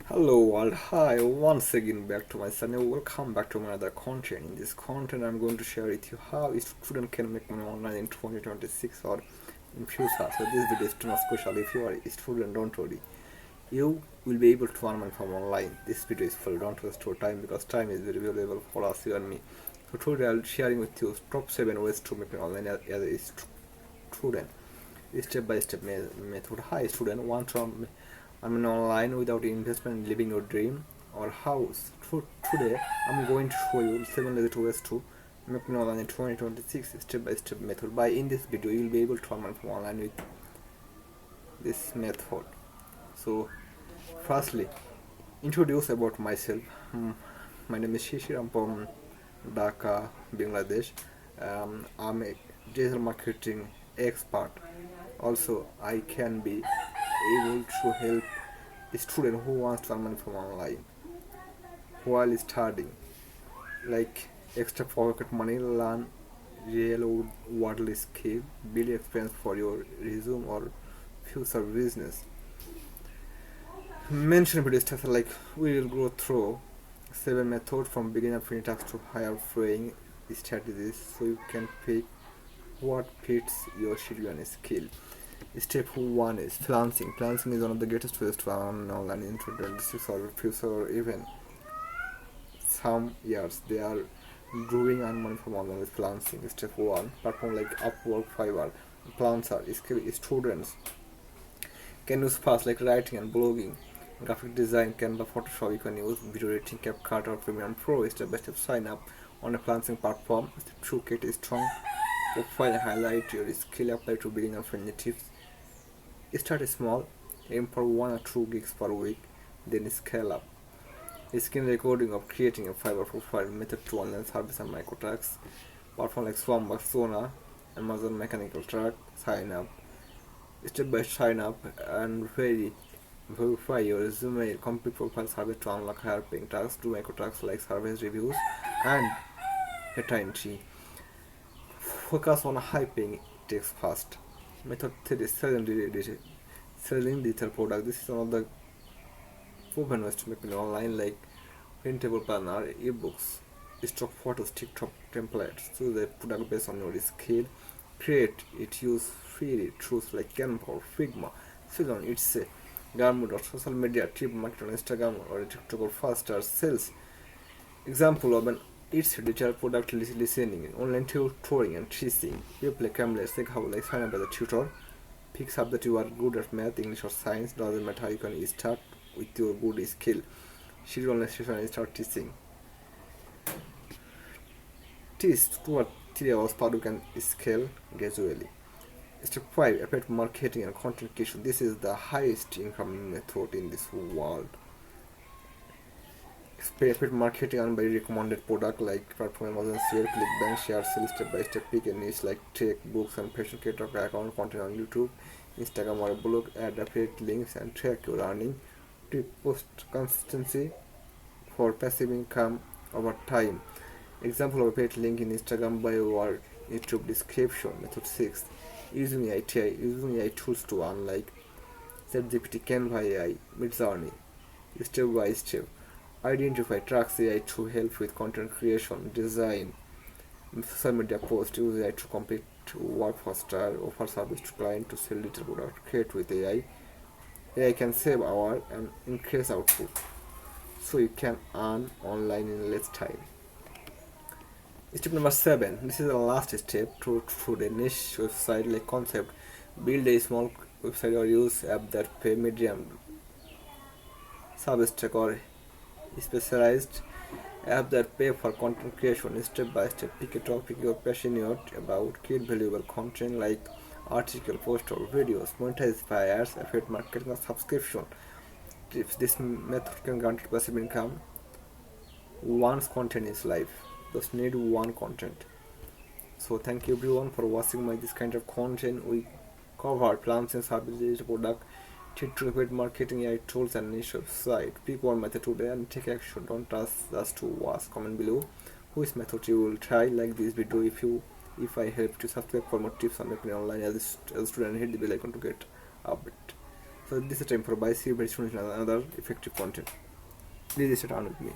Hello world, hi once again back to my channel. Welcome back to my other content. In this content I'm going to share with you how a student can make money online in 2026 or in future. So this video is not special. If you are a student, don't worry, you will be able to earn money from online. This video is full, don't waste your time because time is very valuable for us, you and me. So today I'll be sharing with you top 7 ways to make money online as a student. Step by step method. Hi student, want to online without investment in living your dream or house. Today I'm going to show you 7 legit ways to make money online in 2026 step by step method. By in this video you will be able to earn money from online with this method. So firstly, introduce about myself. My name is Shishir. I'm from Dhaka, Bangladesh. I'm a digital marketing expert. Also, I can be able to help a student who wants to earn money from online while studying, like extra pocket money, learn real world skill, build experience for your resume or future business. Mention video stuff like we will go through 7 methods from beginner free tasks to higher freeing strategies so you can pick what fits your schedule and skill. Step 1 is freelancing. Freelancing is one of the greatest ways to earn online in 2026 or future or even some years. They are growing and money from online with freelancing. Step 1, platform like Upwork, Fiverr, freelancer, skill students can use fast like writing and blogging, graphic design, Canva, Photoshop. You can use video editing, CapCut or Premiere Pro. Step by step sign up on a freelancing platform. Step 2, create a strong profile, highlight your skill, apply to beginner friendly tips. Start small, aim for 1 or 2 gigs per week, then scale up. Screen recording of creating a Fiverr profile, method to online service and microtracks. Platform like Swamp, Sona, Amazon Mechanical Turk, sign up. Step by sign up and verify your resume, complete profile survey to unlock higher paying tasks, do microtracks like service reviews and data entry. Focus on high paying takes fast. Method 3 is selling digital product. This is one of the proven ways to make money online, like printable planner, ebooks, stock photos, TikTok templates. Choose a product based on your skill. Create it, use free tools like Canva or Figma. Second, it's a Garmood or social media tip market on Instagram or TikTok or faster sales. Example of an it's digital product listening, online tutoring and teaching. You play Camlet, take how like sign up as a tutor. Pick subject you are good at math, English or science, doesn't matter, you can start with your good skill. Schedule online session and start teaching. Teach 2 or 3 hours per week and scale gradually. Step 5, affiliate marketing and content creation. This is the highest income method in this world. Affiliate marketing and by recommended product like platform Amazon Sale, ClickBank, share, sell step by step, pick a niche like tech, books and fashion, creator account, content on YouTube, Instagram or blog, add affiliate links and track your earning. To post consistency for passive income over time. Example of affiliate link in Instagram bio or YouTube description. Method 6, using AI tools to earn like ChatGPT, Canva AI, Midjourney. Step by step. Identify tracks AI to help with content creation, design, social media posts. Use AI to complete work faster, offer service to client to sell digital product. Create with AI. AI can save hours and increase output, so you can earn online in less time. Step number 7. This is the last step to the niche website like concept. Build a small website or use app that pay medium, Substack or specialized app that pay for content creation. Step by step, pick a topic you're passionate about, create valuable content like article, post or videos, monetize via ads, affiliate marketing or subscription. Tips: this method can guarantee passive income once content is live. Just need one content. So thank you everyone for watching my this kind of content. We covered plans and services, product, affiliate marketing, AI tools and niche website. Pick one method today and take action. Don't trust us to watch. Comment below which method you will try. Like this video if I help to subscribe for more tips on making online as a student. Hit the bell icon to get update. So this is the time for bye. See you very soon with another effective content. Please stay on with me.